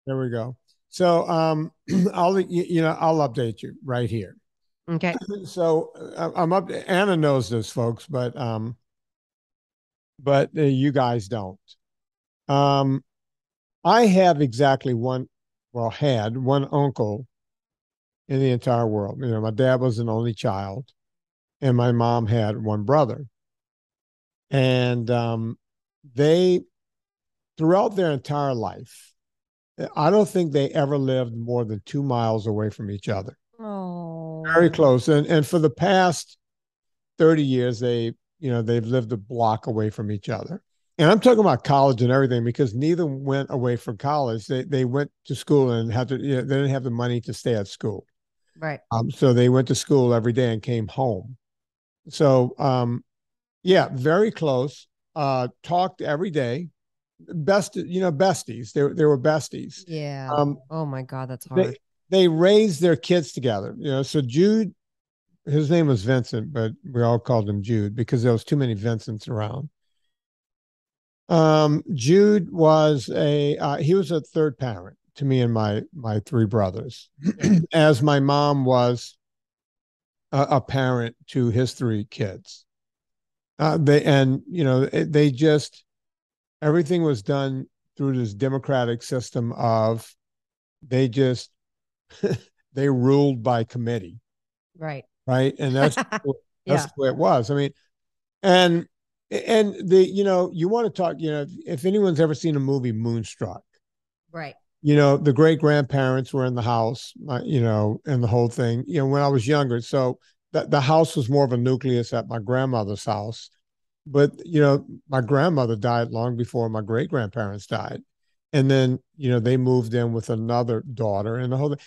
There we go. So, I'll update you right here. Okay. So I'm up. Anna knows this, folks, but you guys don't. Um, I have exactly one, well, had one uncle in the entire world. You know, my dad was an only child, and my mom had one brother, and they throughout their entire life, I don't think they ever lived more than 2 miles away from each other. Very Oh, close, and for the past 30 years, they've lived a block away from each other. And I'm talking about college and everything because neither went away from college. They went to school and had to, they didn't have the money to stay at school. right. So they went to school every day and came home. So yeah, very close. Talked every day. Besties. They were besties. Yeah. Um, Oh my God, that's they hard. they raised their kids together. So Jude, his name was Vincent, but we all called him Jude because there was too many Vincents around. Jude was he was a third parent to me and my three brothers, Yeah. as my mom was a parent to his three kids. They just everything was done through this democratic system of they just they ruled by committee, Right. right? And that's Yeah. the way it was. I mean, and you want to talk, if anyone's ever seen a movie Moonstruck, Right. the great grandparents were in the house, and the whole thing, when I was younger. So the house was more of a nucleus at my grandmother's house. But, my grandmother died long before my great grandparents died. And then, they moved in with another daughter and the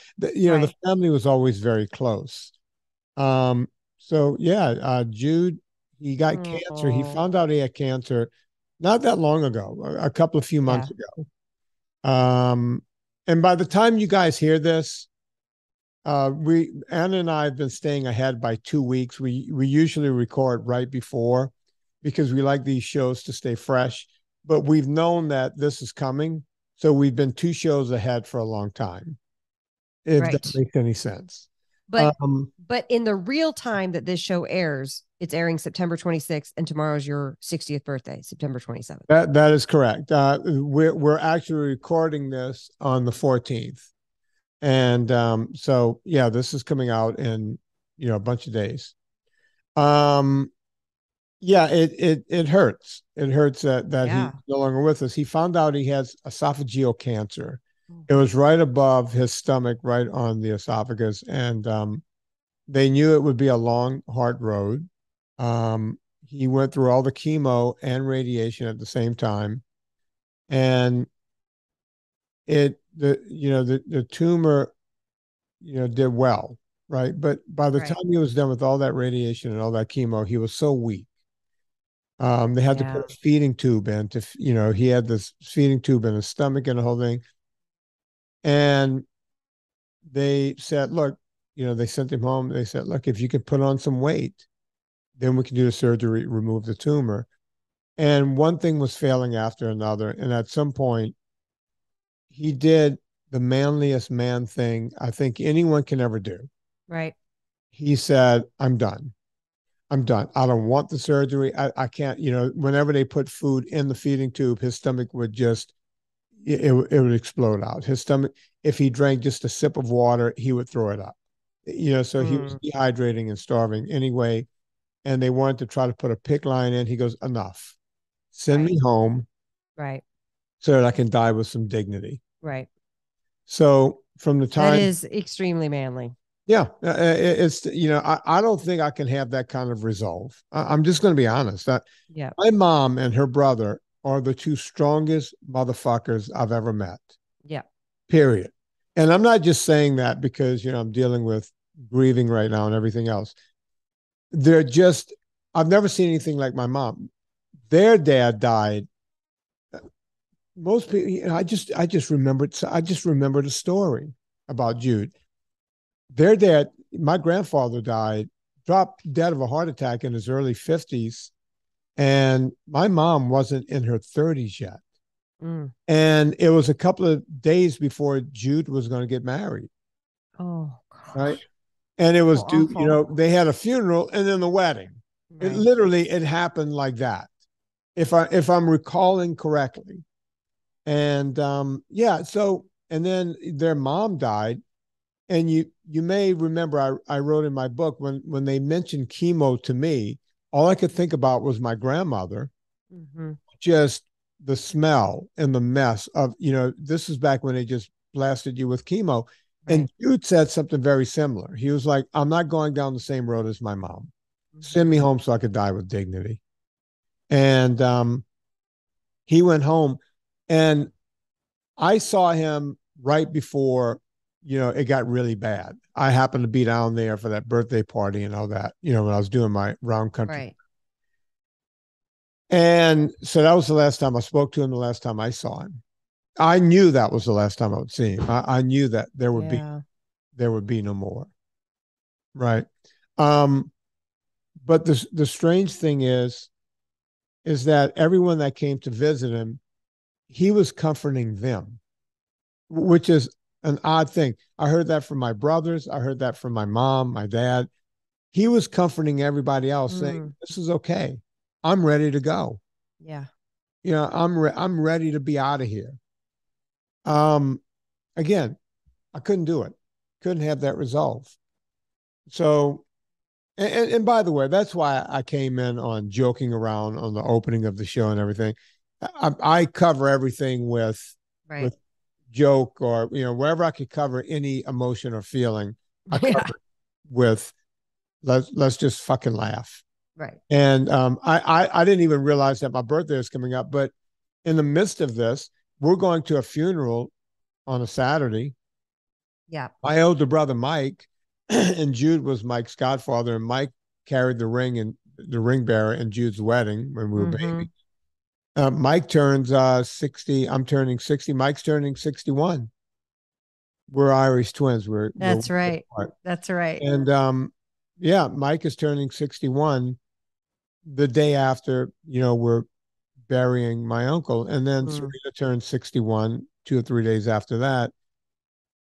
Right. family was always very close. Um, so yeah, Jude, he got cancer. He Oh, found out he had cancer not that long ago, a couple of few months yeah. ago. Um, and by the time you guys hear this, Anna and I have been staying ahead by 2 weeks. We usually record right before because we like these shows to stay fresh, but we've known that this is coming, so we've been 2 shows ahead for a long time. If that Right. makes any sense. But Um, but in the real time that this show airs, it's airing September 26th, and tomorrow's your 60th birthday, September 27th. that is correct. We're actually recording this on the 14th, and so yeah, this is coming out in a bunch of days. Um, yeah, it hurts. It hurts that he's Yeah. no longer with us. He found out he has esophageal cancer. Oh, It was right above his stomach, right on the esophagus, and they knew it would be a long, hard road. He went through all the chemo and radiation at the same time, and the tumor did well, right? But by the time right. he was done with all that radiation and all that chemo, he was so weak. They had to put Yeah. a feeding tube in he had this feeding tube in his stomach and the whole thing. And they said, look, they sent him home. They said, look, if you could put on some weight, then we can do the surgery, remove the tumor. And one thing was failing after another. And at some point, he did the manliest man thing I think anyone can ever do. Right. He said, I'm done. I'm done. I don't want the surgery. I can't, whenever they put food in the feeding tube, his stomach would just, it would explode out. His stomach, if he drank just a sip of water, he would throw it up. So he was Mm, dehydrating and starving anyway. And they wanted to try to put a PICC line in. He goes, enough. Send right. me home Right. so that I can die with some dignity. Right. So from the That time, is extremely manly. yeah, it's, I don't think I can have that kind of resolve. I'm just going to be honest. That Yeah. my mom and her brother are the two strongest motherfuckers I've ever met, Yeah. period. And I'm not just saying that because, I'm dealing with grieving right now and everything else. They're just, I've never seen anything like my mom. Their dad died. Most people, I just remembered a story about Jude. Their dad, my grandfather died, dropped dead of a heart attack in his early 50s. And my mom wasn't in her 30s yet. Mm. And it was a couple of days before Jude was going to get married. Oh Right. gosh. And it So was due, awful. they had a funeral and then the wedding. It Right. literally, it happened like that. If I'm recalling correctly. And yeah, so and then their mom died. And you may remember I wrote in my book when they mentioned chemo to me, all I could think about was my grandmother, Mm-hmm. just the smell and the mess of, this is back when they just blasted you with chemo. Right. And Jude said something very similar. He was like, I'm not going down the same road as my mom. Send Mm-hmm. me home so I could die with dignity. And he went home, and I saw him right before, it got really bad. I happened to be down there for that birthday party and all that, when I was doing my round country. Right. And so that was the last time I spoke to him, the last time I saw him. I knew that was the last time I would see him. I knew that Yeah. there would be no more. Right. Um, but the strange thing is that everyone that came to visit him, he was comforting them, which is an odd thing. I heard that from my brothers. I heard that from my mom, my dad. He was comforting everybody else, saying, Mm. "This is okay. I'm ready to go. Yeah. I'm ready to be out of here." Um, Again, I couldn't do it. Couldn't have that resolve. So, and by the way, that's why I came in on joking around on the opening of the show and everything. I cover everything Right. with joke, or wherever I could cover any emotion or feeling, I Yeah. cover it with let's just fucking laugh. Right. And I didn't even realize that my birthday is coming up, but in the midst of this, we're going to a funeral on a Saturday. Yeah. My older brother Mike, and Jude was Mike's godfather, and Mike carried the ring and the ring bearer in Jude's wedding when we were Mm-hmm. babies. Mike turns 60. I'm turning 60. Mike's turning 61. We're Irish twins. We're That's right. apart. That's right. And yeah, Mike is turning 61 the day after, we're burying my uncle. And then Mm. Serena turned 61 2 or 3 days after that.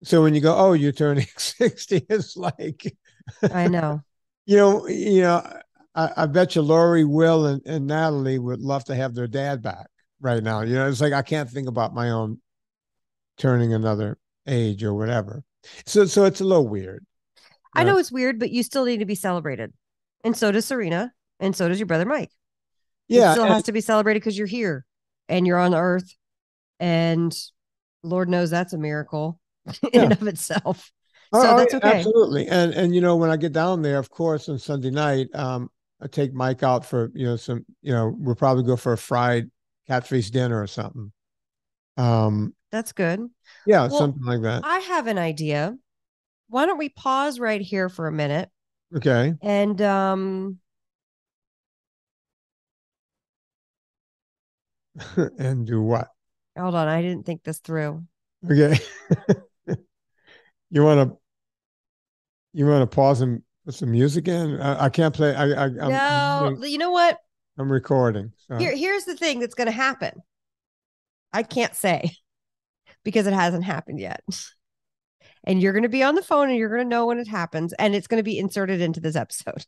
So when you go, oh, you're turning 60, it's like, I know. you know, you know, I bet you Lori, Will, and Natalie would love to have their dad back right now. It's like I can't think about my own turning another age or whatever. So it's a little weird. I Uh, know it's weird, but you still need to be celebrated. And so does Serena. And so does your brother Mike. It yeah, still and has to be celebrated because you're here and you're on earth. And Lord knows that's a miracle in yeah. and of itself. So Oh, that's yeah, okay. absolutely. And when I get down there, of course, on Sunday night, I take Mike out for some we'll probably go for a fried catfish dinner or something. Um, That's good. yeah, Well, something like that. I have an idea. Why don't we pause right here for a minute Okay. and And do what? hold on, I didn't think this through. Okay. You want to pause and put some music in? I can't play. No, you know what? I'm recording. So Here's the thing that's going to happen. I can't say because it hasn't happened yet. And you're going to be on the phone and you're going to know when it happens and it's going to be inserted into this episode.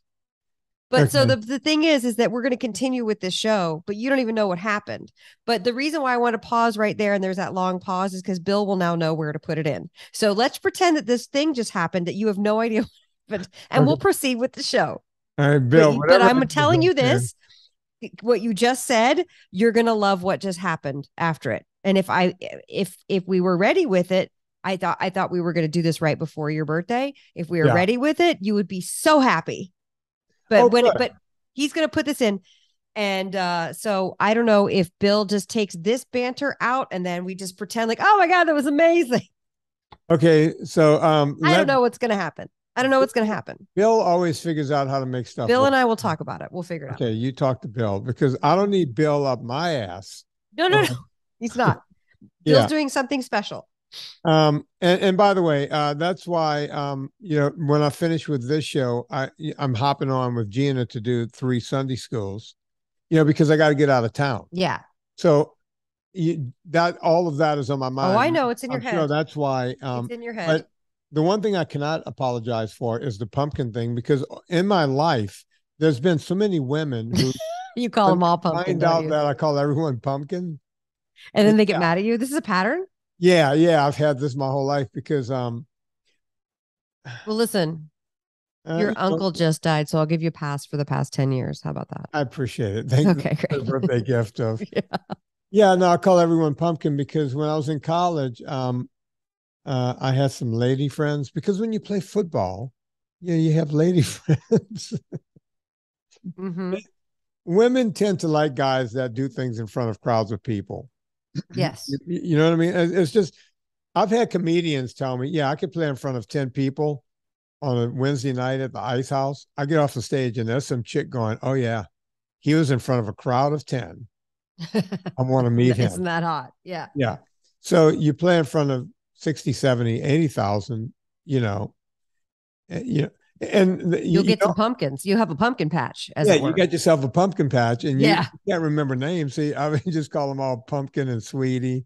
But so okay. the thing is that we're going to continue with this show, but you don't even know what happened. But the reason why I want to pause right there and there's that long pause is because Bill will now know where to put it in. So let's pretend that this thing just happened that you have no idea what happened, and we'll Okay. proceed with the show. All right, But Bill. but Whatever I'm it is, telling you okay. this, what you just said, you're gonna love what just happened after it. And if we were ready with it, I thought we were gonna do this right before your birthday. If we were Yeah. ready with it, you would be so happy. Oh, But good. he's gonna put this in. And so I don't know if Bill just takes this banter out and then we just pretend like, oh my God, that was amazing. Okay. So I don't let know what's gonna happen. I don't know what's gonna happen. Bill always figures out how to make stuff Bill work. and I will talk about it. We'll figure it out. Okay, you talk to Bill because I don't need Bill up my ass. No, no, no. He's not. Bill's Yeah. doing something special. And by the way, that's why when I finish with this show, I'm hopping on with Gina to do 3 Sunday schools, because I got to get out of town. Yeah. So that all of that is on my Oh, I mind. know. It's in your I'm sure head. that's why. It's in your head. But the one thing I cannot apologize for is the pumpkin thing, because in my life, there's been so many women who, You call when them all they pumpkin, find don't out you? that I call everyone pumpkin. And then they get Yeah, mad at you. This is a pattern. yeah, I've had this my whole life because Well, listen, your you know, uncle just died, so I'll give you a pass for the past 10 years. How about that? I appreciate it. Thank you Okay, for the great. birthday gift of. Yeah. Yeah, no, I call everyone pumpkin because when I was in college, I had some lady friends, because when you play football, yeah, you have lady friends. Mm-hmm. Women tend to like guys that do things in front of crowds of people. Yes. You know what I mean? It's just, I've had comedians tell me, yeah, I could play in front of 10 people on a Wednesday night at the Ice House. I get off the stage and there's some chick going, oh, yeah, he was in front of a crowd of 10. I want to meet Isn't him. that hot? Yeah. Yeah. So you play in front of 60, 70, 80,000, you know, you know, and You'll get some pumpkins. You have a pumpkin patch, as yeah, it you were. got yourself a pumpkin patch, and you Yeah. can't remember names. See, I mean, just call them all Pumpkin and Sweetie,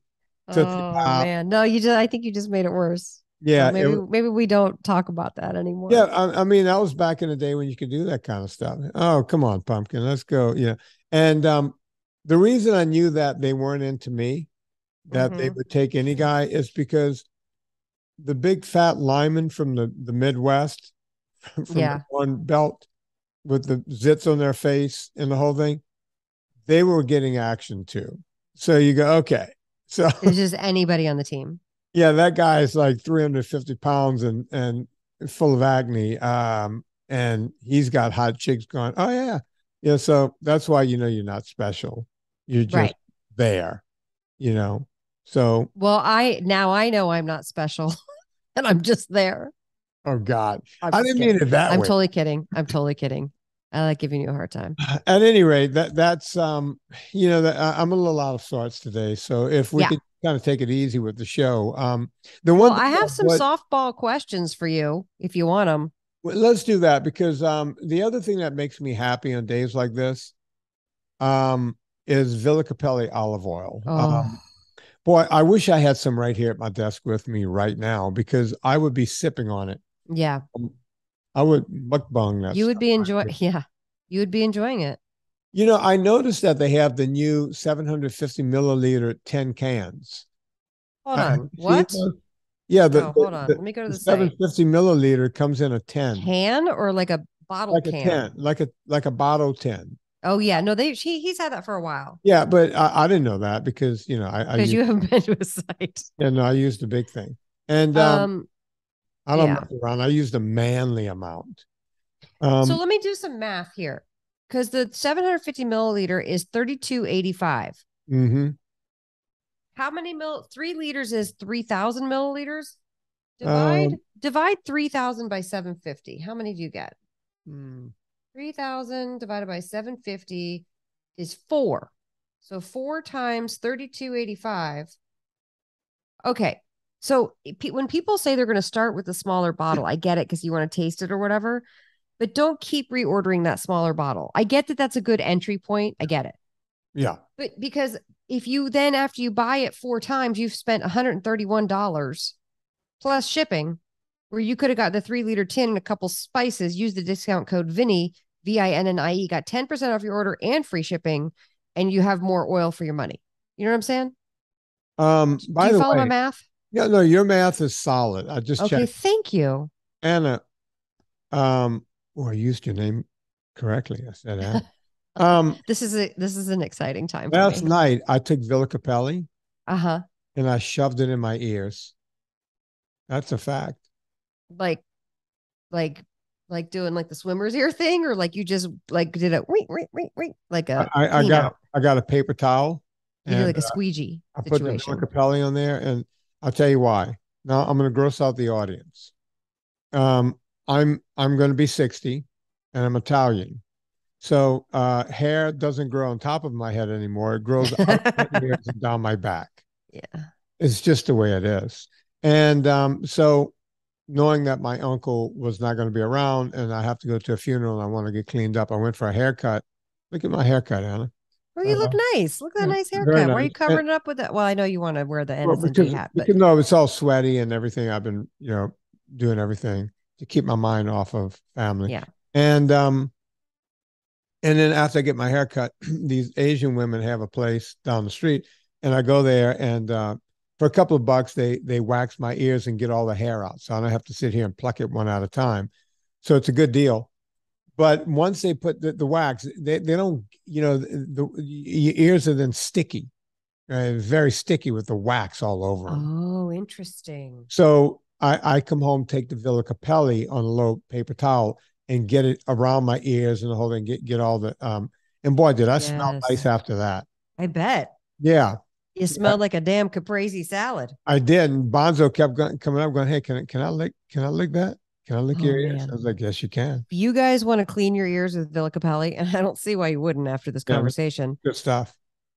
Tootsie Oh Pop. man. No, you just I think you just made it worse. So Yeah, maybe we don't talk about that yeah. anymore. I mean, that was back in the day when you could do that kind of stuff. Oh, come on, Pumpkin, let's go. Yeah, and the reason I knew that they weren't into me, that they Mm-hmm. would take any guy, is because the big fat linemen from the Midwest, from the Yeah. Corn Belt, with the zits on their face and the whole thing, they were getting action too. So you go, okay. So It's just anybody on the team. yeah, that guy is like 350 pounds and full of acne. And he's got hot chicks going, oh yeah. Yeah. So that's why you know you're not special. You're just Right. there, you know. So Well, I know I'm not special and I'm just there. oh God. I'm I just didn't mean kidding. it that I'm way. totally kidding. I'm totally kidding. I like giving you a hard time. At any rate, that's you know, that I'm a little out of sorts today. So if we Yeah. could kind of take it easy with the show. The Well, one thing I have that some what softball questions for you if you want them. well, let's do that, because the other thing that makes me happy on days like this is Villa Capelli olive oil. Oh, Boy, I wish I had some right here at my desk with me right now, because I would be sipping on it. yeah. Um, I would mukbang that You would stuff be right enjoy here. yeah. You would be enjoying it. You know, I noticed that they have the new 750 milliliter 10 cans. Hold Have on. you seen What? those? Yeah, Oh, hold on. Let me go to the the site. 750 milliliter comes in a 10, Can or like a bottle like a can? 10, like a bottle 10. Oh yeah. No, he's had that for a while. Yeah, but I didn't know that, because you know I Because use, you haven't been to a site. yeah, no, I use the big thing, and Um, I don't yeah. mess around. I use the manly amount. So Um, let me do some math here. Because the 750 milliliter is 32.85. hmm How many 3 liters is 3,000 milliliters? Divide um, divide 3,000 by 750. How many do you get? hmm. 3,000 divided by 750 is 4. So 4 times 32.85. Okay. So when people say they're going to start with a smaller bottle, I get it because you want to taste it or whatever, but don't keep reordering that smaller bottle. I get that that's a good entry point. I get it. Yeah. But because if you then, after you buy it 4 times, you've spent $131 plus shipping, where you could have got the 3 liter tin and a couple spices, use the discount code Vinnie, VINNIE, got 10% off your order and free shipping, and you have more oil for your money. You know what I'm saying? Do By you the follow my way, math? yeah, no, your math is solid. I just Okay, checked. thank you. Anna, oh, I used your name correctly. I said Anna. Um, This is an exciting time for Last me. night I took Villa Capelli Uh-huh. and I shoved it in my ears. That's a fact. Like like like doing like the swimmer's ear thing, or like you just like did a like a clean out. I got a paper towel, You did and like a squeegee I put the Villa situation. Capelli on there, and I'll tell you why. Now I'm going to gross out the audience. I'm going to be 60, and I'm Italian, so hair doesn't grow on top of my head anymore. It grows out of my ears and down my back. Yeah. It's just the way it is. And so knowing that my uncle was not going to be around and I have to go to a funeral and I want to get cleaned up, I went for a haircut. Look at my haircut, Anna. Oh, you look nice. Look at that nice Very haircut. Why are nice. you covering it up with that? Well, I know you want to wear the Well, NSNG hat, but because no, it's all sweaty and everything. I've been, doing everything to keep my mind off of family. yeah. And and then after I get my hair cut, these Asian women have a place down the street, and I go there, and for a couple of bucks, they wax my ears and get all the hair out, so I don't have to sit here and pluck it one at a time. So it's a good deal. But once they put the wax, they don't, your ears are then sticky, very sticky with the wax all over them. Oh, interesting. So I come home, take the Villa Capelli on a little paper towel and get it around my ears and the whole thing, get all the and boy, did I smell nice Yes. after that. I bet. Yeah. You smelled like a damn caprese salad. I did. And Bonzo kept coming up, going, "Hey, can I lick that? Can I lick Oh your ears?" I man. was like, "Yes, you can." If you guys want to clean your ears with Villa Capelli, and I don't see why you wouldn't after this Yeah, conversation, good stuff.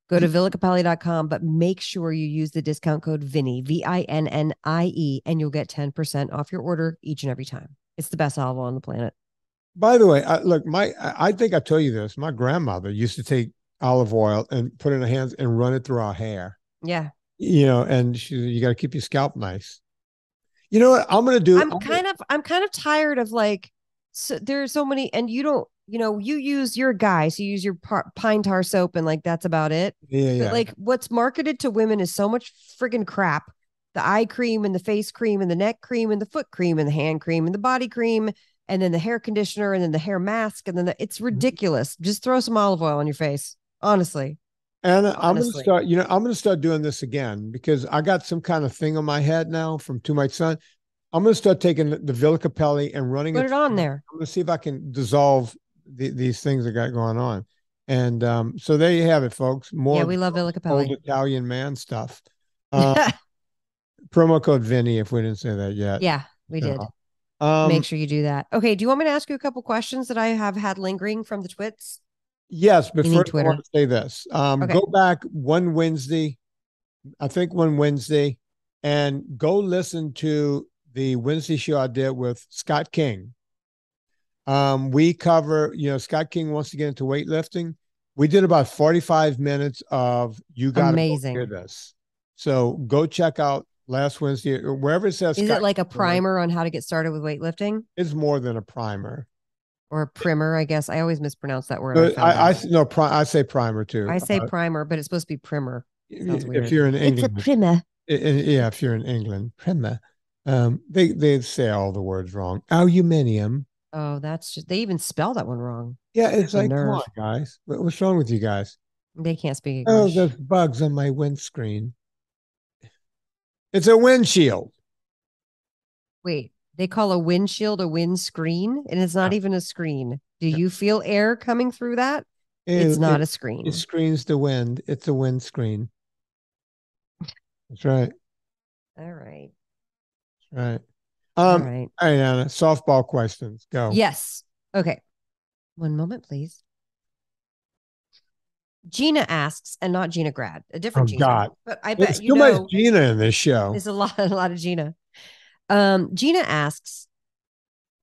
go to villacapelli.com, but make sure you use the discount code Vinnie, VINNIE, and you'll get 10% off your order each and every time. It's the best olive oil on the planet. By the way, look, I think I told you this. My grandmother used to take olive oil and put it in her hands and run it through our hair. Yeah. And you got to keep your scalp nice. You know what I'm gonna do? I'm kind of tired of like, so there's so many, and you don't, you're a guy, so you use your pine tar soap, and like that's about it. Yeah, But yeah. like, what's marketed to women is so much friggin' crap. The eye cream and the face cream and the neck cream and the foot cream and the hand cream and the body cream and then the hair conditioner and then the hair mask and then it's ridiculous. Just throw some olive oil on your face. Honestly. And I'm gonna Honestly. start. I'm gonna start doing this again because I got some kind of thing on my head now from To My Son. I'm gonna start taking the Villa Capelli and running Put it it on through. there. I'm gonna see if I can dissolve these things I got going on. And so there you have it, folks. Yeah, More we love Villa old Capelli. Italian man stuff. Um, promo code Vinny if we didn't say that yet. Yeah, we did. Um, Make sure you do that. Okay. Do you want me to ask you a couple questions that I have had lingering from the twits? yes, but Meaning first I want Twitter. to say this. Okay. Go back one Wednesday, I think one Wednesday, and go listen to the Wednesday show I did with Scott King. We cover, Scott King wants to get into weightlifting. We did about 45 minutes of you got to go hear Amazing. this. So go check out last Wednesday, or wherever it says Is Scott it like a King, right? primer on how to get started with weightlifting It's more than a primer. or a primer? I guess I always mispronounce that word. I But found out. no, I say primer too. I say primer, but it's supposed to be primer. Sounds If weird. you're in It's a England, primer. yeah, if you're in England, primer. They say all the words wrong. Aluminium. Oh, that's just, they even spell that one wrong. Yeah, it's The like, come on, nerve. guys. What's wrong with you guys? They can't speak Oh, English. there's bugs on my windscreen. It's a windshield. Wait, they call a windshield a windscreen, and it's not Yeah. even a screen. Do you feel air coming through that? It's It, not it, a it screen. screens the wind. It's a windscreen. That's right. All right. That's right. All right. All right, Anna. Softball questions. Go. Yes. Okay. One moment, please. Gina asks, and not Gina Grad, a Oh different Gina. God. But I There's bet too much Gina in this show. there's a lot of Gina. Gina asks,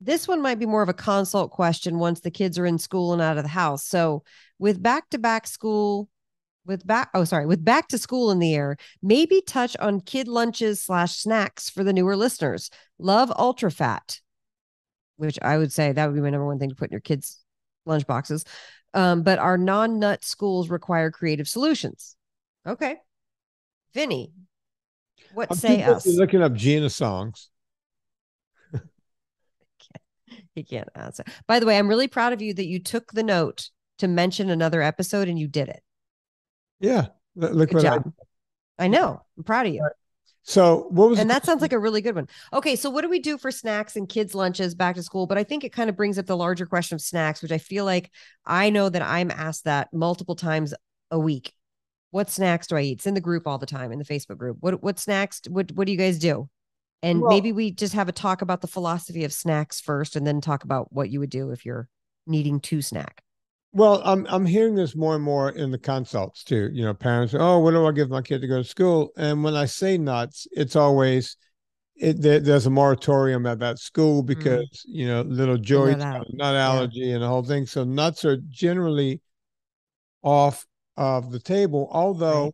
this one might be more of a consult question once the kids are in school and out of the house. So with back to school in the air, maybe touch on kid lunches / snacks for the newer listeners. Love ultra fat, which I would say that would be my number one thing to put in your kids' lunch boxes. But our non-nut schools require creative solutions. Okay. Vinny, what I'm say too busy us? looking up Gina songs. He can't answer. By the way, I'm really proud of you that you took the note to mention another episode and you did it. Yeah. Look Good what job. I know. I'm proud of you. So what was And that sounds like a really good one. Okay, so what do we do for snacks and kids' lunches back to school? But I think it kind of brings up the larger question of snacks, which I feel like I know that I'm asked that multiple times a week. What snacks do I eat? It's in the group all the time, in the Facebook group. What snacks? What do you guys do? And maybe well, we just have a talk about the philosophy of snacks first, and then talk about what you would do if you're needing to snack. well, I'm hearing this more and more in the consults too. Parents, oh, what do I give my kid to go to school? And when I say nuts, it's always there's a moratorium at that school because little The nut Joey's got out. a nut Yeah. allergy and the whole thing. So nuts are generally off of the table. Although Right.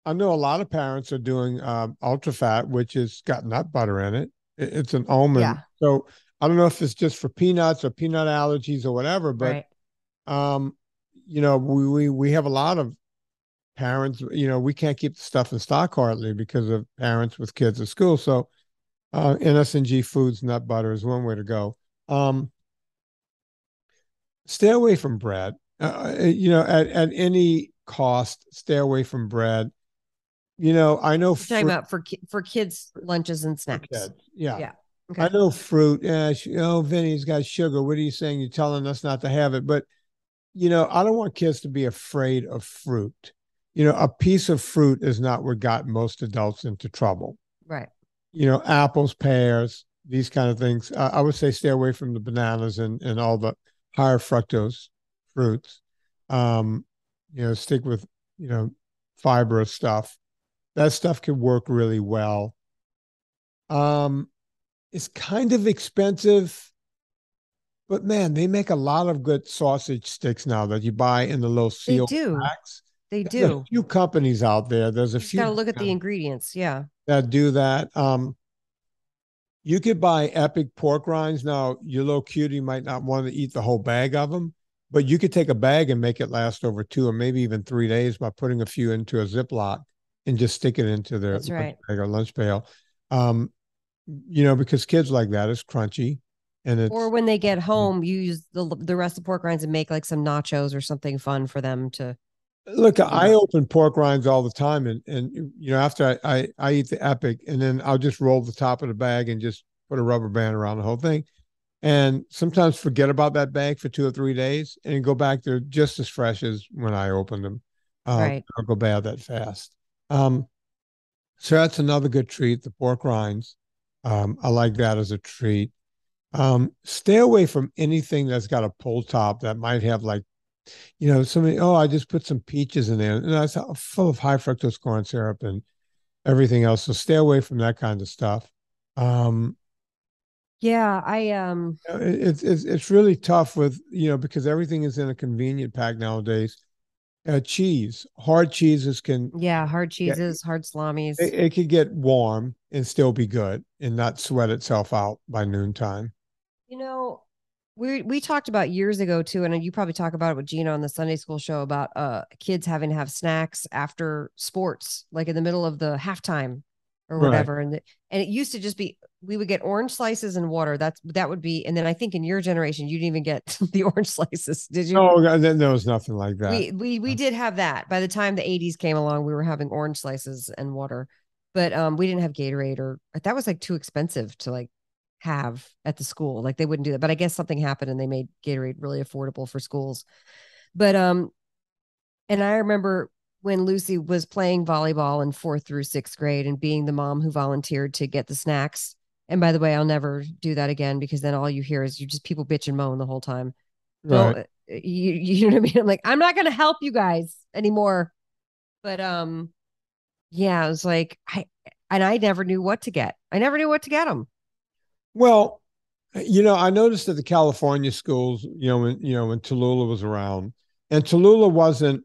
I know a lot of parents are doing ultra fat, which has got nut butter in it. It's an almond. Yeah. So I don't know if it's just for peanuts or peanut allergies or whatever, but Right. um, we have a lot of parents. We can't keep the stuff in stock hardly because of parents with kids at school. So NSNG Foods nut butter is one way to go. Um, Stay away from bread. At any cost, stay away from bread. I know You're talking fruit about for kids lunches and for snacks. kids. Yeah. Yeah. I Okay. know fruit. Vinny's got sugar. What are you saying? You're telling us not to have it. But, I don't want kids to be afraid of fruit. A piece of fruit is not what got most adults into trouble. Right. Apples, pears, these kind of things. I would say stay away from the bananas and all the higher fructose fruits. Um, stick with, fibrous stuff. That stuff can work really well. Um, it's kind of expensive, but man, they make a lot of good sausage sticks now that you buy in the little They sealed do. packs. They There's a do. few companies out there. There's a You just got few to look at the brands ingredients. Yeah. that do that. You could buy epic pork rinds. Now, your little cutie might not want to eat the whole bag of them, but you could take a bag and make it last over 2 or maybe even 3 days by putting a few into a Ziploc and just stick it into their That's lunch right. bag or lunch pail. Um, because kids like that, it's crunchy and Or it's when they get home, you use the rest of pork rinds and make like some nachos or something fun for them to, look, you I know. open pork rinds all the time and after I eat the epic and then I'll just roll the top of the bag and just put a rubber band around the whole thing. And sometimes forget about that bag for 2 or 3 days and go back. They're just as fresh as when I opened them. Right. Don't go bad that fast. Um, so that's another good treat, the pork rinds. I like that as a treat. Stay away from anything that's got a pull top that might have like, somebody, oh, I just put some peaches in there. And that's full of high fructose corn syrup and everything else. So stay away from that kind of stuff. Um, Yeah. it's really tough with because everything is in a convenient pack nowadays. Cheese, hard cheeses can Yeah. Hard yeah, cheeses, hard salamis. it could get warm and still be good and not sweat itself out by noontime. You know, we talked about years ago too, and you probably talk about it with Gina on the Sunday school show about kids having to have snacks after sports, like in the middle of the halftime or Right. whatever. And it used to just be we would get orange slices and water. That would be, and then I think in your generation you didn't even get the orange slices, did you? Oh, there was nothing like that. We did have that. By the time the 80s came along, we were having orange slices and water. But we didn't have Gatorade or that was like too expensive to like have at the school. Like they wouldn't do that. But I guess something happened and they made Gatorade really affordable for schools. But and I remember when Lucy was playing volleyball in 4th through 6th grade and being the mom who volunteered to get the snacks. And by the way, I'll never do that again because then all you hear is you just people bitch and moan the whole time. Right. Don't you know what I mean? I'm like, I'm not gonna help you guys anymore. But yeah, it was like I never knew what to get. I never knew what to get them. Well, I noticed that the California schools, when Tallulah was around, and Tallulah wasn't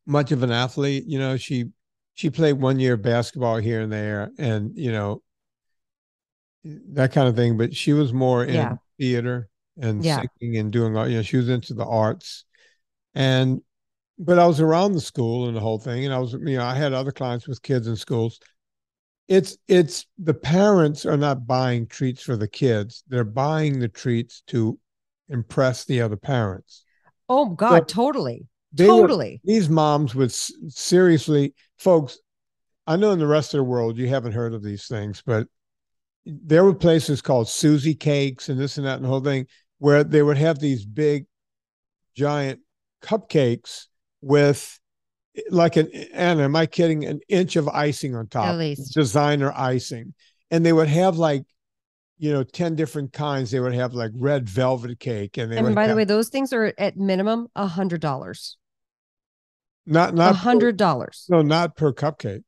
much of an athlete. She played 1 year basketball here and there, and that kind of thing. But she was more Yeah, in theater and yeah, singing and doing all. She was into the arts, and but I was around the school and the whole thing, and I had other clients with kids in schools. It's the parents are not buying treats for the kids; they're buying the treats to impress the other parents. oh So God, totally, they would totally. these moms would seriously, folks. I know in the rest of the world you haven't heard of these things, but there were places called Susie cakes and this and that and the whole thing where they would have these big giant cupcakes with like Anna, am I kidding? An inch of icing on At top, least. designer icing. And they would have like, 10 different kinds. They would have like red velvet cake and they And would by the have way, those things are at minimum $100. a not per, hundred dollars. no, not per cupcake.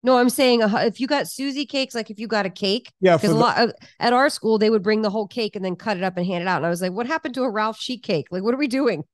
No, I'm saying if you got Susie cakes, like if you got a cake, Yeah, because for a the lot at our school they would bring the whole cake and then cut it up and hand it out. And I was like, what happened to a Ralph sheet cake? Like, what are we doing?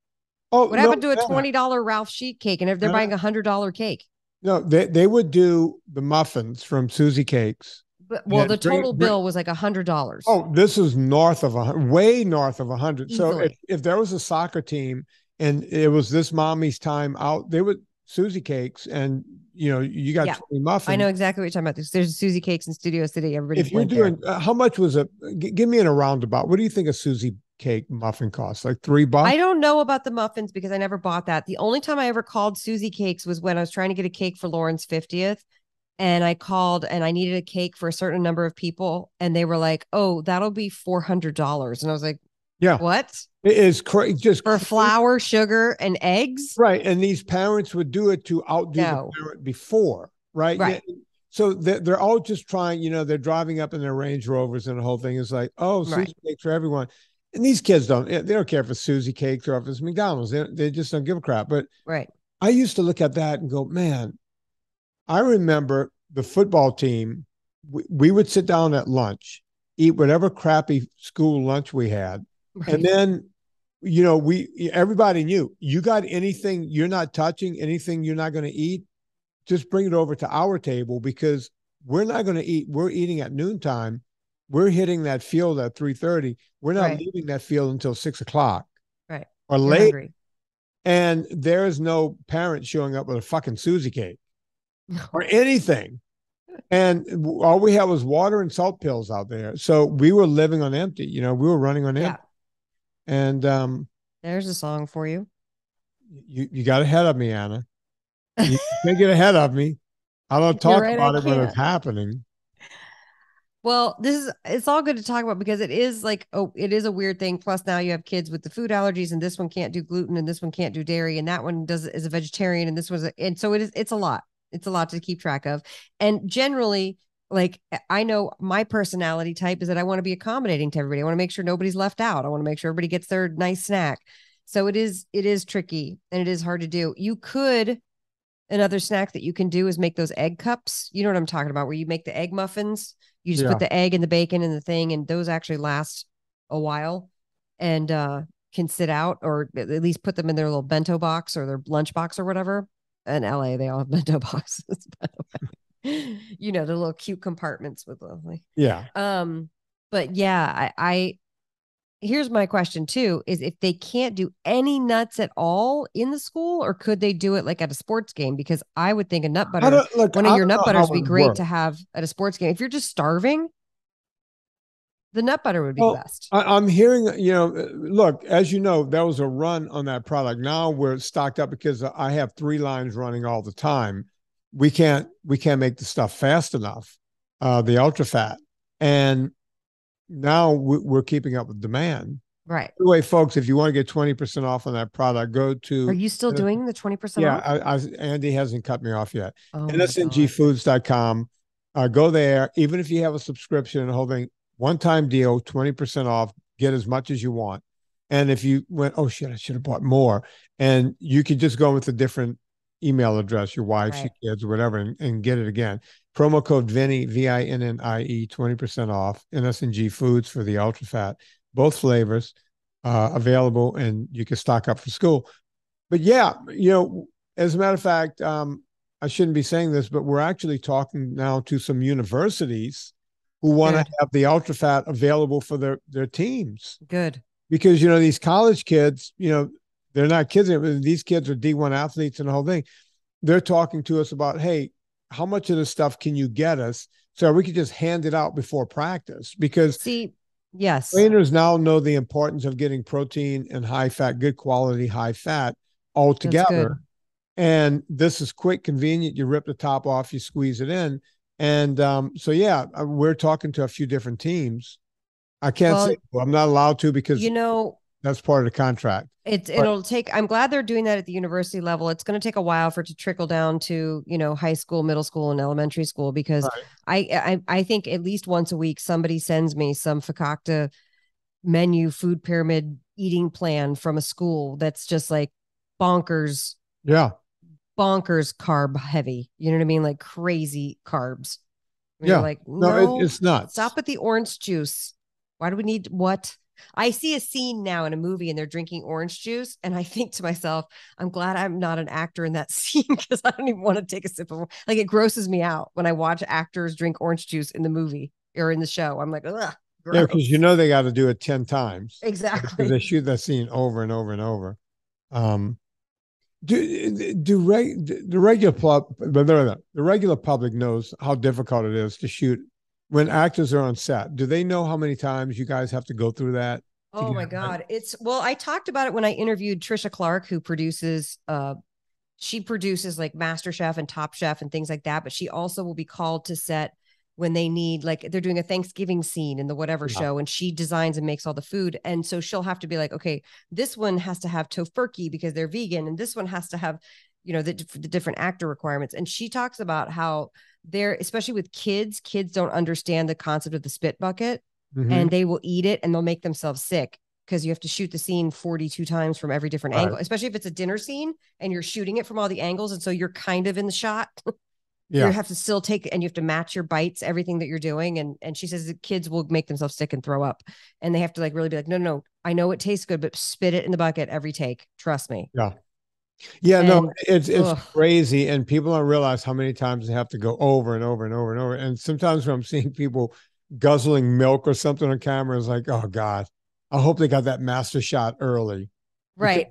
Oh, What no, happened to a $20 Ralph sheet cake? And if they're buying $100 cake, no, they would do the muffins from Susie Cakes. well, the total bill was like $100. Oh, this is north of way north of 100. So Easily. if there was a soccer team and it was this mommy's time out, they would Susie Cakes, and you got 20 muffins. I know exactly what you're talking about. There's Susie Cakes in Studio City. Everybody, if you're doing, how much was it? Give me in a roundabout. What do you think a Susie Cake muffin costs? Like $3? I don't know about the muffins because I never bought that. The only time I ever called Susie Cakes was when I was trying to get a cake for Lauren's 50th. And I called and I needed a cake for a certain number of people. And they were like, oh, that'll be $400. And I was like, yeah, what? It is just for flour, sugar, and eggs. Right. And these parents would do it to outdo the parent before. Right. Right. So they're all just trying, they're driving up in their Range Rovers, and the whole thing is like, oh, Susie Cakes for everyone. And these kids they don't care if it's Susie Cakes or if it's McDonald's. They just don't give a crap. But I used to look at that and go, man, I remember the football team. We would sit down at lunch, eat whatever crappy school lunch we had. And then, everybody knew, you got anything you're not touching, anything you're not going to eat, just bring it over to our table, because we're not going to eat. We're eating at noontime. We're hitting that field at 3:30. We're not leaving that field until 6:00. Right. Or late. And there's no parent showing up with a fucking Susie Cake or anything. And all we had was water and salt pills out there. So we were living on empty. We were running on empty. And there's a song for you. You got ahead of me, Anna. You can't get ahead of me. I don't talk about it when it's happening. Well, it's all good to talk about because it is like, it is a weird thing. Plus now you have kids with the food allergies, and this one can't do gluten, and this one can't do dairy, and that one is a vegetarian, and this was and so it's a lot. It's a lot to keep track of. And generally, like, I know my personality type is that I want to be accommodating to everybody. I want to make sure nobody's left out. I want to make sure everybody gets their nice snack. So it is tricky and it is hard to do. Another snack that you can do is make those egg cups. You know what I'm talking about, where you make the egg muffins. You just put the egg and the bacon and the thing, and those actually last a while and can sit out, or at least put them in their little bento box or their lunch box or whatever. In LA, they all have bento boxes, by the way. The little cute compartments with lovely. Yeah. But yeah, I here's my question too, is if they can't do any nuts at all in the school, or could they do it like at a sports game? Because I would think a nut butter, one of your nut butters would be great to have at a sports game. If you're just starving, the nut butter would be best. I'm hearing, look, as you know, there was a run on that product. Now we're stocked up because I have 3 lines running all the time. We can't make the stuff fast enough, the ultra fat. And now we're keeping up with demand. Right. By the way, folks, if you want to get 20% off on that product, go to. Are you still doing the 20% off? Yeah, Andy hasn't cut me off yet. NSNGfoods.com. Go there. Even if you have a subscription and the whole thing, one-time deal, 20% off. Get as much as you want. And if you went, oh shit, I should have bought more, and you could just go with a different email address, your wife, your kids, or whatever, and get it again. Promo code Vinnie, VINNIE, 20% off. NSNG Foods for the ultra fat, both flavors available, and you can stock up for school. But yeah, as a matter of fact, I shouldn't be saying this, but we're actually talking now to some universities who want to have the ultra fat available for their teams. Good. Because, these college kids, they're not kids. These kids are D1 athletes and the whole thing. They're talking to us about, hey, how much of this stuff can you get us so we could just hand it out before practice? Because trainers now know the importance of getting protein and high fat, good quality, high fat all together. And this is quick, convenient. You rip the top off, you squeeze it in. And we're talking to a few different teams. I can't say I'm not allowed to because that's part of the contract. I'm glad they're doing that at the university level. It's going to take a while for it to trickle down to, high school, middle school, and elementary school, because I think at least once a week, somebody sends me some fakakta menu, food pyramid eating plan from a school that's just like bonkers. Yeah. Bonkers carb heavy. You know what I mean? Like crazy carbs. It's nuts. Stop with the orange juice. Why do we need what? I see a scene now in a movie and they're drinking orange juice. And I think to myself, I'm glad I'm not an actor in that scene because I don't even want to take a sip of, like, it grosses me out when I watch actors drink orange juice in the movie or in the show. I'm like, ugh, Yeah, because gross. they got to do it 10 times because they Exactly. shoot that scene over and over and over. Um, the regular public knows how difficult it is to shoot when actors are on set? Do they know how many times you guys have to go through that to Oh get my it right? God. Well, I talked about it when I interviewed Trisha Clark, who produces she produces like MasterChef and Top Chef and things like that, but she also will be called to set when they need, like, they're doing a Thanksgiving scene in the whatever Yeah. show, and she designs and makes all the food. And so she'll have to be like, okay, this one has to have tofurkey because they're vegan, and this one has to have, the different actor requirements. And she talks about how they're, especially with kids don't understand the concept of the spit bucket, Mm-hmm. and they will eat it and they'll make themselves sick because you have to shoot the scene 42 times from every different Right. angle, especially if it's a dinner scene and you're shooting it from all the angles. And so you're kind of in the shot. You Yeah. have to still take, and you have to match your bites, everything that you're doing. And she says the kids will make themselves sick and throw up. And they have to like really be like, no, no, no, I know it tastes good, but spit it in the bucket every take. Trust me. Yeah. Yeah. No, And it's ugh, crazy. And people don't realize how many times they have to go over and over and over and over. And sometimes when I'm seeing people guzzling milk or something on camera, it's like, oh God, I hope they got that master shot early. Because right.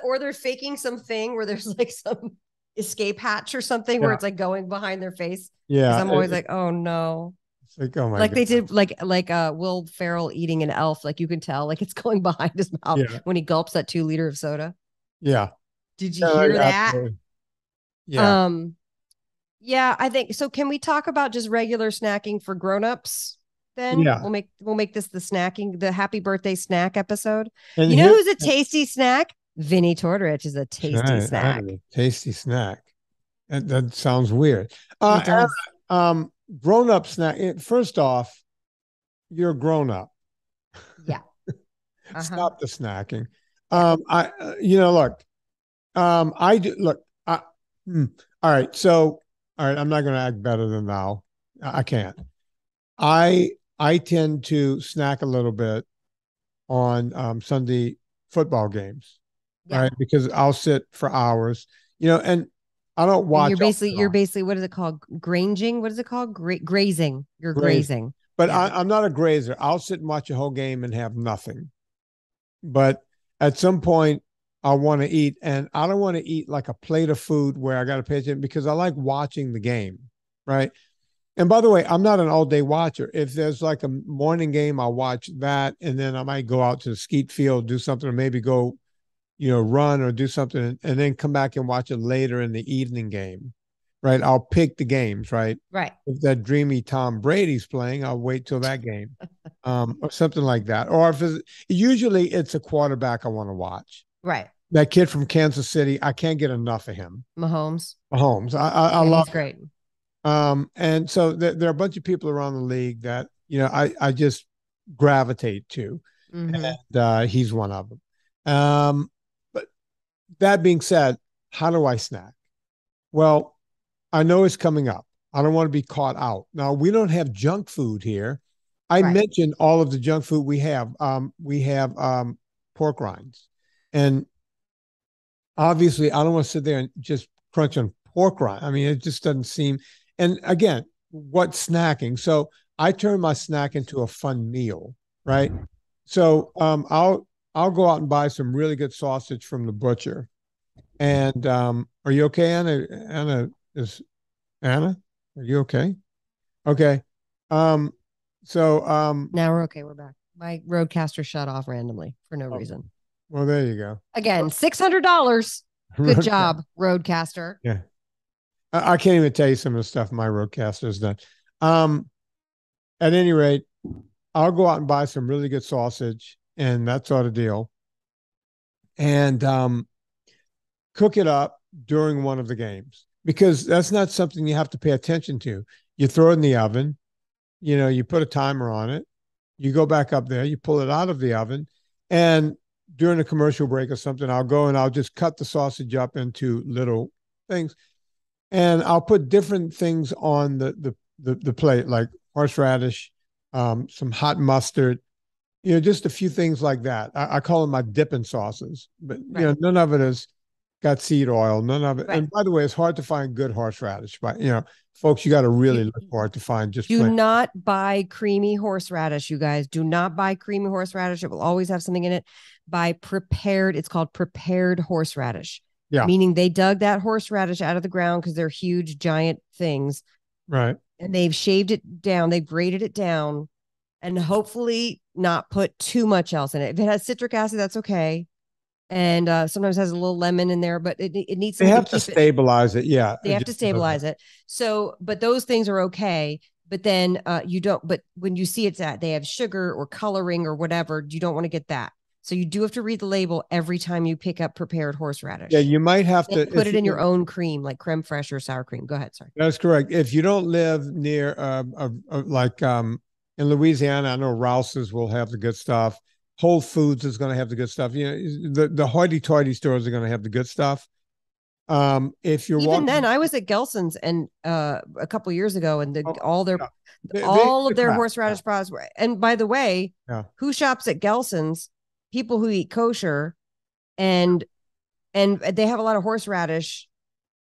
Or they're faking something where there's like some escape hatch or something where yeah, it's like going behind their face. Cause yeah. I'm always like, oh no. It's like, oh my Like they God. did, like Will Ferrell eating an elf. Like you can tell, like it's going behind his mouth Yeah. when he gulps that 2 liter of soda. Yeah. Did you Yeah, hear that? absolutely. Yeah. Um, yeah, I think so. Can we talk about just regular snacking for grown-ups? Then Yeah. we'll make this the happy birthday snack episode. And You know here, who's a tasty snack? Vinnie Tortorich is a tasty right, I have snack. a tasty snack. That sounds weird. It does. Grown up snack. First off, you're a grown up. Yeah. Uh-huh. Stop the snacking. Yeah. Look, I do look. Hmm. All right. So, all right. I'm not going to act better than thou. I can't. I tend to snack a little bit on Sunday football games, Yeah. right? Because I'll sit for hours, and I don't And watch all day you're long. basically, what is it called? Granging? What is it called? Grazing. You're Grazing. grazing. But Yeah. I'm not a grazer. I'll sit and watch a whole game and have nothing. But at some point, I want to eat, and I don't want to eat like a plate of food where I got to pay attention because I like watching the game, right? And by the way, I'm not an all day watcher. If there's like a morning game, I'll watch that, and then I might go out to the skeet field, do something, or maybe go, run or do something, and then come back and watch it later in the evening game, right? I'll pick the games, right? Right. If that dreamy Tom Brady's playing, I'll wait till that game, or something like that. Or if usually it's a quarterback I want to watch. Right. That kid from Kansas City, I can't get enough of him. Mahomes. Mahomes, I Yeah, love he's him. great. And so there are a bunch of people around the league that I just gravitate to, Mm-hmm. and he's one of them. But that being said, how do I snack? Well, I know it's coming up. I don't want to be caught out. Now, we don't have junk food here. I Right. mentioned all of the junk food we have. We have pork rinds. And obviously, I don't want to sit there and just crunch on pork rind. I mean, it just doesn't seem. And again, what snacking? So I turn my snack into a fun meal, right? So I'll go out and buy some really good sausage from the butcher. And are you okay, Anna? Anna, are you okay? Okay. Um, so Now we're okay. We're back. My roadcaster shut off randomly for no oh, reason. well, there you go. Again, $600. Good job, roadcaster. Yeah. I can't even tell you some of the stuff my roadcaster has done. Um, at any rate, I'll go out and buy some really good sausage and that sort of deal, and cook it up during one of the games because that's not something you have to pay attention to. You throw it in the oven, you put a timer on it, you go back up there, you pull it out of the oven, and during a commercial break or something, I'll go and I'll just cut the sausage up into little things, and I'll put different things on the plate, like horseradish, some hot mustard, just a few things like that. I call them my dipping sauces, but Right. none of it has got seed oil. None of it. Right. And by the way, it's hard to find good horseradish. But folks, you got to You really look hard to find just do plain. not buy creamy horseradish, you guys. Do not buy creamy horseradish. It will always have something in it. Buy prepared. It's called prepared horseradish, Yeah. meaning they dug that horseradish out of the ground because they're huge, giant things, Right. and they've shaved it down. They've grated it down, and hopefully not put too much else in it. If it has citric acid, that's okay. And sometimes has a little lemon in there, but it needs They something to have to keep it. stabilize it. Yeah. They have to stabilize it. So, but those things are okay. But then you don't. But when you see it's that they have sugar or coloring or whatever, you don't want to get that. So you do have to read the label every time you pick up prepared horseradish. Yeah, you might have And to put it in your own cream, like creme fraiche or sour cream. Go ahead. Sorry. That's correct. If you don't live near, like in Louisiana, I know Rouse's will have the good stuff. Whole Foods is going to have the good stuff. The hoity-toity stores are going to have the good stuff. If you're Even walking, then, I was at Gelson's and a couple years ago, and oh, all their yeah. all of their crap. horseradish products were. And by the way, Yeah. who shops at Gelson's? People who eat kosher, and they have a lot of horseradish.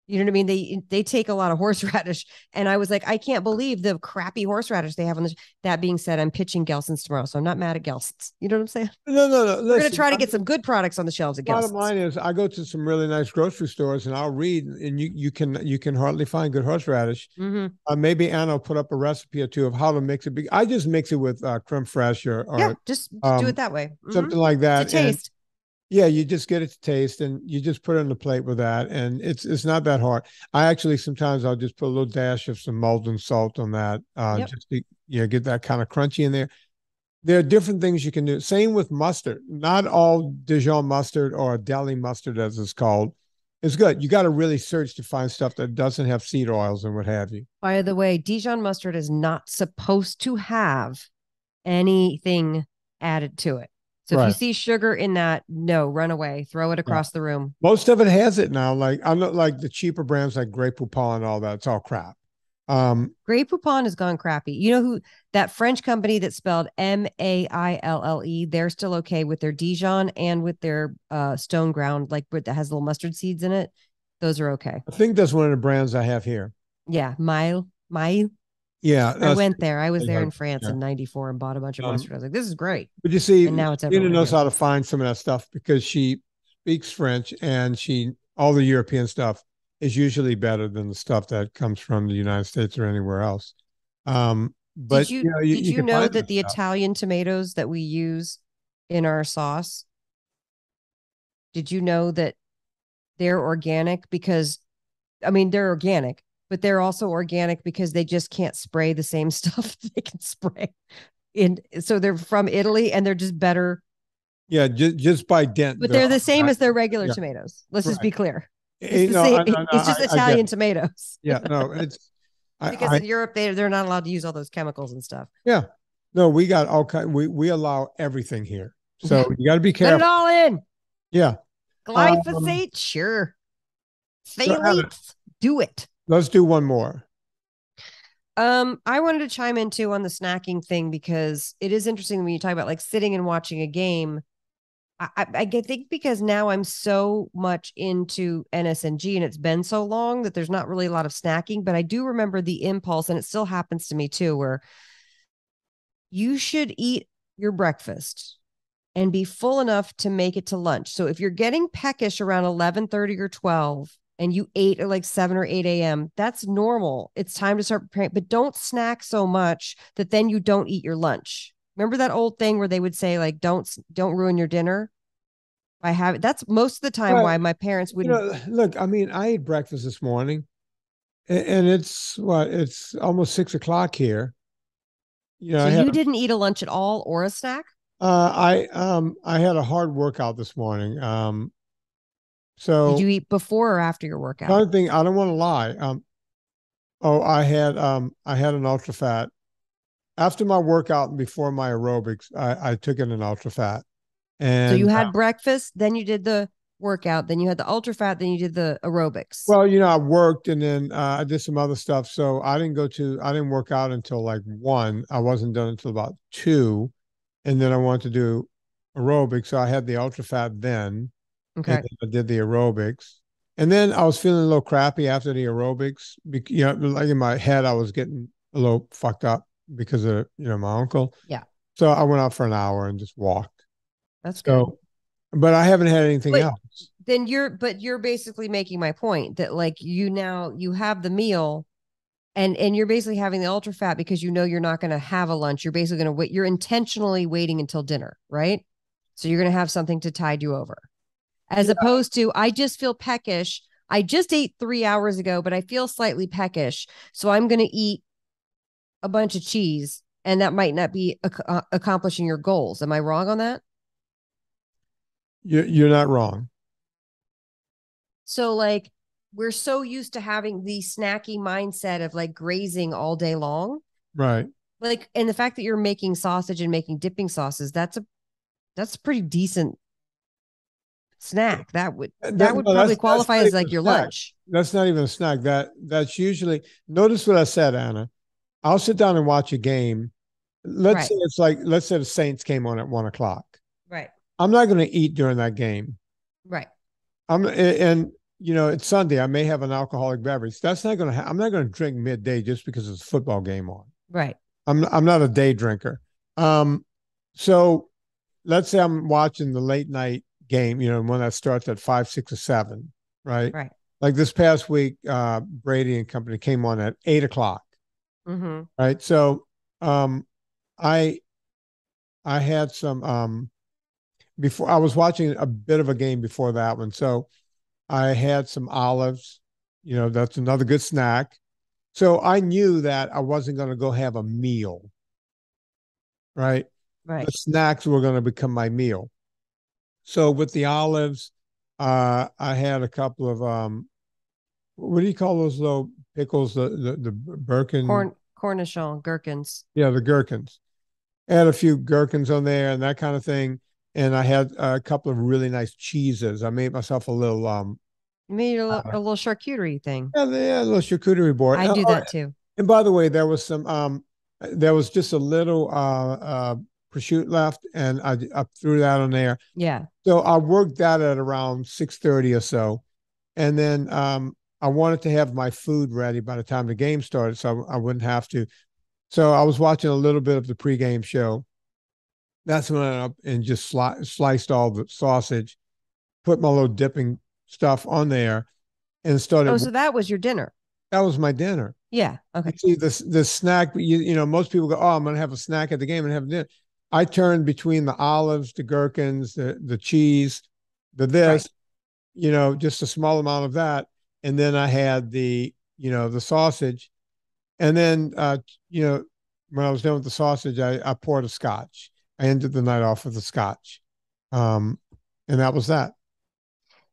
You know what I mean? They take a lot of horseradish, and I was like, I can't believe the crappy horseradish they have on this. That being said, I'm pitching Gelson's tomorrow, so I'm not mad at Gelson's. You know what I'm saying? No, no, no. We're gonna Listen, try to get some good products on the shelves at bottom Gelson's. line is, I go to some really nice grocery stores and I'll read, and you can hardly find good horseradish. Mm-hmm. Maybe Anna will put up a recipe or two of how to mix it. I just mix it with creme fraiche Yeah, just do it that way. something like that. To taste. Yeah, you just get it to taste, and you just put it on the plate with that, and it's not that hard. I actually sometimes I'll just put a little dash of some Molten salt on that, Yep. just to get that kind of crunchy in there. There are different things you can do. Same with mustard. Not all Dijon mustard or deli mustard, as it's called, is good. You got to really search to find stuff that doesn't have seed oils and what have you. By the way, Dijon mustard is not supposed to have anything added to it. So if you Right. see sugar in that, no, run away, throw it Yeah. across the room. Most of it has it now. Like I'm not like the cheaper brands like Grey Poupon and all that. It's all crap. Grey Poupon has gone crappy. You know who that French company that spelled Maille, they're still okay with their Dijon and with their stone ground, like that has little mustard seeds in it. Those are okay. I think that's one of the brands I have here. Yeah, Maille. Yeah, I went there. I was there in hard. France Yeah. in '94 and bought a bunch of mustard. I was like, this is great. But you see, And now it's Nina everywhere knows here. how to find some of that stuff because she speaks French, and all the European stuff is usually better than the stuff that comes from the United States or anywhere else. But Did you can know find that the stuff. Italian tomatoes that we use in our sauce, did you know that they're organic? Because I mean, they're organic, but they're also organic because they just can't spray the same stuff they can spray. And so they're from Italy, and they're just better. Yeah, just by dent. But they're the same as their regular Yeah. tomatoes. Let's just Right. be clear. It's You the know, same. It's just Italian tomatoes. Yeah, no, it's Because in Europe they're not allowed to use all those chemicals and stuff. yeah. No, we got all kind. We allow everything here, so Yeah. you got to be Put it careful. all in. Yeah. Glyphosate, sure. So, Anna, Phthalates, do it. let's do one more. I wanted to chime in too on the snacking thing because it is interesting when you talk about like sitting and watching a game. I think because now I'm so much into NSNG and it's been so long that there's not really a lot of snacking, but I do remember the impulse, and it still happens to me too, where you should eat your breakfast and be full enough to make it to lunch. So if you're getting peckish around 11:30 or 12 and you ate at like 7 or 8 a.m., that's normal. It's time to start preparing, but don't snack so much that then you don't eat your lunch. Remember that old thing where they would say like, don't ruin your dinner by having, that's most of the time why my parents wouldn't. Look, I mean, I ate breakfast this morning, and it's almost 6 o'clock here. So you didn't eat a lunch at all or a snack? I had a hard workout this morning. So did you eat before or after your workout? Another thing, I don't want to lie. I had an ultra fat after my workout and before my aerobics. I took in an ultra fat, and so you had breakfast, then you did the workout, then you had the ultra fat, then you did the aerobics. Well, I worked, and then I did some other stuff. So I didn't work out until like 1. I wasn't done until about 2. and then I wanted to do aerobics. So I had the ultra fat then, and Okay. then I did the aerobics. And then I was feeling a little crappy after the aerobics. Like in my head, I was getting a little fucked up because of, my uncle. Yeah. So I went out for an hour and just walked. That's good. So, but I haven't had anything But else. then you're basically making my point that like you have the meal and you're basically having the ultra fat because you're not going to have a lunch. You're basically going to wait. You're intentionally waiting until dinner, right? So you're going to have something to tide you over. As Yeah, opposed to, I just feel peckish. I just ate 3 hours ago, but I feel slightly peckish. So I'm going to eat a bunch of cheese, and that might not be accomplishing your goals. Am I wrong on that? you're not wrong. So, like, we're so used to having the snacky mindset of like grazing all day long. Right. Like, and the fact that you're making sausage and making dipping sauces, that's a pretty decent snack. That would No, probably that's qualify not as even a like your snack. lunch. That's not even a snack. That's usually, notice what I said, Anna. I'll sit down and watch a game. Let's Right. say let's say the Saints came on at 1 o'clock. Right. I'm not going to eat during that game. Right. And it's Sunday. I may have an alcoholic beverage. That's not going to. I'm not going to drink midday just because it's a football game on. Right. I'm not a day drinker. So let's say I'm watching the late night game. One that starts at 5, 6, or 7. Right. Right. Like this past week, Brady and company came on at 8 o'clock. Mm-hmm. Right. So, I I had some before I was watching a bit of a game before that one. So I had some olives. That's another good snack. So I knew that I wasn't going to go have a meal, right? The Right. snacks were going to become my meal. So with the olives, I had a couple of what do you call those little pickles? The Birkin, Cornichon gherkins. yeah, the gherkins. I had a few gherkins on there and that kind of thing. And I had a couple of really nice cheeses. I made myself a little You made a little charcuterie thing. yeah, a little charcuterie board. I do that too. And by the way, there was just a little prosciutto left, and I threw that on there. Yeah. So I worked that at around 6:30 or so, and then I wanted to have my food ready by the time the game started, so I wouldn't have to. So I was watching a little bit of the pregame show. That's when I went up and just sliced all the sausage, put my little dipping stuff on there, and Oh, started. so that was your dinner. That was my dinner. Yeah. You Okay. see this snack, most people go, oh, I'm going to have a snack at the game and have dinner. I turned between the olives, the gherkins, the cheese, the Right. this, just a small amount of that. And then I had the sausage. And then, when I was done with the sausage, I poured a scotch. I ended the night off with a scotch. Um, and that was that.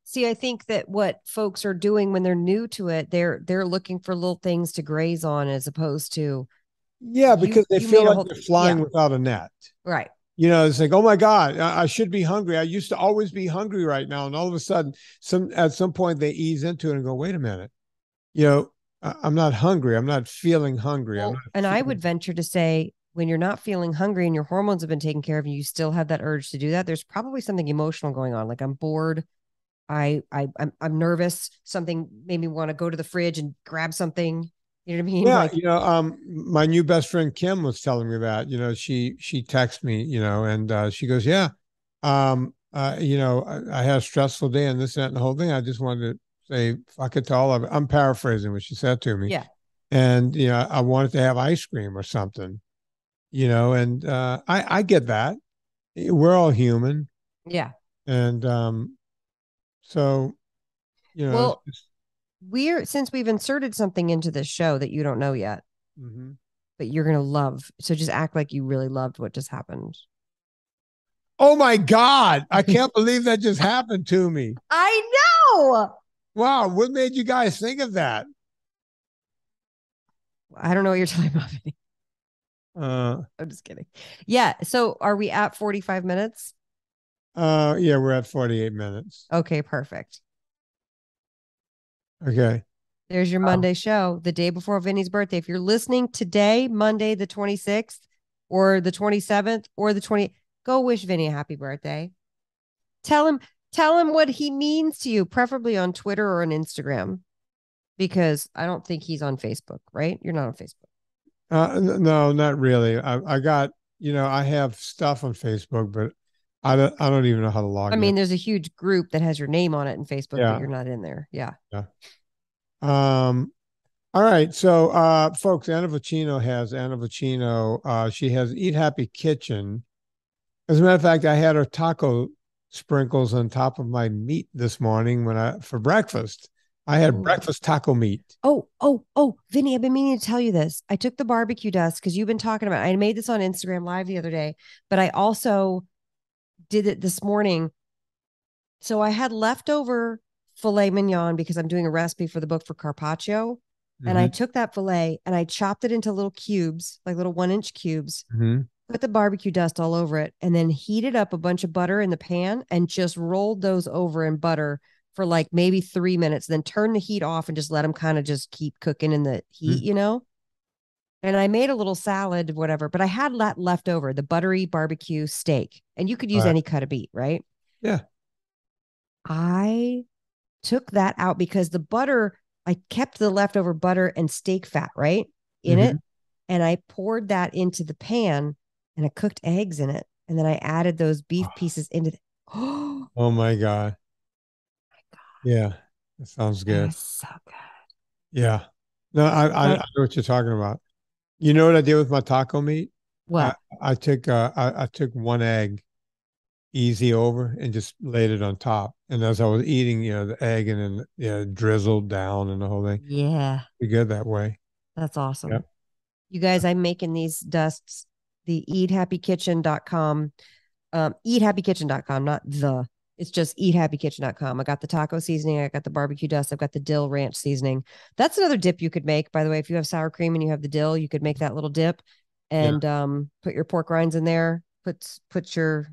See, I think that what folks are doing when they're new to it, they're looking for little things to graze on as opposed to Yeah, because they you feel made a like whole they're flying yeah, without a net. right. It's like, oh my God, I should be hungry. I used to always be hungry right now. And all of a sudden, at some point they ease into it and go, wait a minute, I'm not hungry. I'm not feeling hungry. I'm Well, not and I would feeling. venture to say when you're not feeling hungry and your hormones have been taken care of and you still have that urge to do that, there's probably something emotional going on. Like I'm bored. I'm nervous. Something made me want to go to the fridge and grab something. You know what I mean? Yeah, Like, my new best friend Kim was telling me that. She texted me, and she goes, yeah, I had a stressful day and this, that, and the whole thing. I just wanted to say fuck it to all of it. I'm paraphrasing what she said to me. yeah, And I wanted to have ice cream or something, and I get that. We're all human. yeah. And so, it's Well, just, since we've inserted something into this show that you don't know yet, mhm. but you're gonna love. So just act like you really loved what just happened. Oh my God, I can't believe that just happened to me. I know. Wow, what made you guys think of that? I don't know what you're talking about. Uh, I'm just kidding. Yeah. So are we at 45 minutes? yeah, we're at 48 minutes. Okay, perfect. Okay. There's your Monday show, the day before Vinny's birthday. If you're listening today, Monday the 26th, or the 27th, or the 20th, Go wish Vinny a happy birthday. Tell him what he means to you, preferably on Twitter or on Instagram, because I don't think he's on Facebook, right? You're not on Facebook. No, not really. I got, I have stuff on Facebook, but I don't even know how to I log in. mean, there's a huge group that has your name on it in Facebook, but Yeah. you're not in there. Yeah. Yeah. All right. So, folks, Anna Vocino. She has Eat Happy Kitchen. As a matter of fact, I had her taco sprinkles on top of my meat this morning for breakfast. I had Ooh. breakfast taco meat. Oh, Vinny, I've been meaning to tell you this. I took the barbecue dust because you've been talking about it. I made this on Instagram Live the other day, but I also did it this morning. So I had leftover filet mignon because I'm doing a recipe for the book for carpaccio. And I Mm-hmm. took that filet and I chopped it into little cubes, like little 1-inch cubes, Mm-hmm. put the barbecue dust all over it, and then heated up a bunch of butter in the pan and just rolled those over in butter for like maybe 3 minutes, then turn the heat off and just let them kind of just keep cooking in the heat, And I made a little salad, whatever, but I had that left over, the buttery barbecue steak. And you could use Right. any cut of meat, right? Yeah. I took that out because the butter, I kept the leftover butter and steak fat, right? In Mm-hmm. it. And I poured that into the pan and I cooked eggs in it. And then I added those beef pieces into oh, Oh my God. Yeah. That sounds that good. was so good. Yeah. No, I But know what you're talking about. You know what I did with my taco meat? I what? I took one egg easy over and just laid it on top. And as I was eating, the egg and then drizzled down and the whole thing. Yeah, Be good that way. that's awesome. Yep. You guys, I'm making these dusts, the eathappykitchen.com, eathappykitchen.com, not the, it's just eathappykitchen.com. I got the taco seasoning. I got the barbecue dust. I've got the dill ranch seasoning. That's another dip you could make, by the way. If you have sour cream and you have the dill, you could make that little dip Yeah. and put your pork rinds in there. Put your,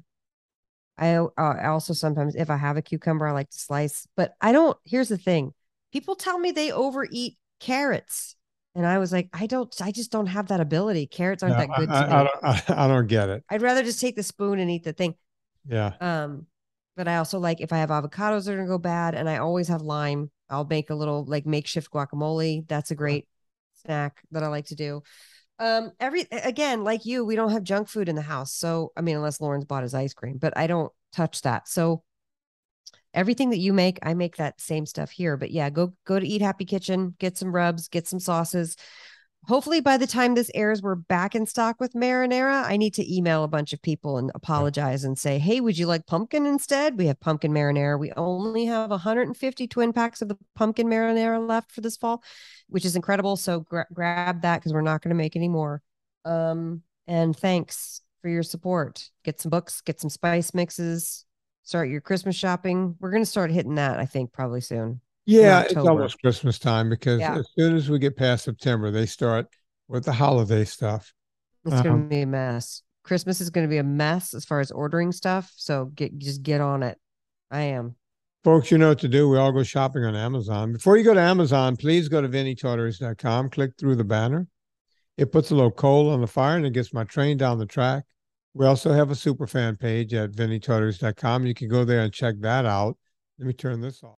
I also sometimes, if I have a cucumber, I like to slice, but I don't, here's the thing. People tell me they overeat carrots. And I was like, I just don't have that ability. Carrots aren't Yeah. that good to me. I don't get it. I'd rather just take the spoon and eat the thing. Yeah. Um, but I also like if I have avocados that are gonna go bad, and I always have lime. I'll make a little like makeshift guacamole. That's a great snack that I like to do. Every again, like you, we don't have junk food in the house. So I mean, unless Lauren's bought his ice cream, but I don't touch that. So everything that you make, I make that same stuff here. But yeah, go to Eat Happy Kitchen, get some rubs, get some sauces. Hopefully by the time this airs, we're back in stock with marinara. I need to email a bunch of people and apologize and say, hey, would you like pumpkin instead? We have pumpkin marinara. We only have 150 twin packs of the pumpkin marinara left for this fall, which is incredible. So grab that because we're not going to make any more. And thanks for your support. Get some books, get some spice mixes, start your Christmas shopping. We're going to start hitting that, I think, probably soon in Yeah, it's October. almost Christmas time because Yeah. as soon as we get past September, they start with the holiday stuff. It's going Um, to be a mess. Christmas is going to be a mess as far as ordering stuff. So just get on it. I am. Folks, you know what to do. We all go shopping on Amazon. Before you go to Amazon, please go to vinnytautories.com, click through the banner. It puts a little coal on the fire and it gets my train down the track. We also have a super fan page at vinnytautories.com. You can go there and check that out. Let me turn this off.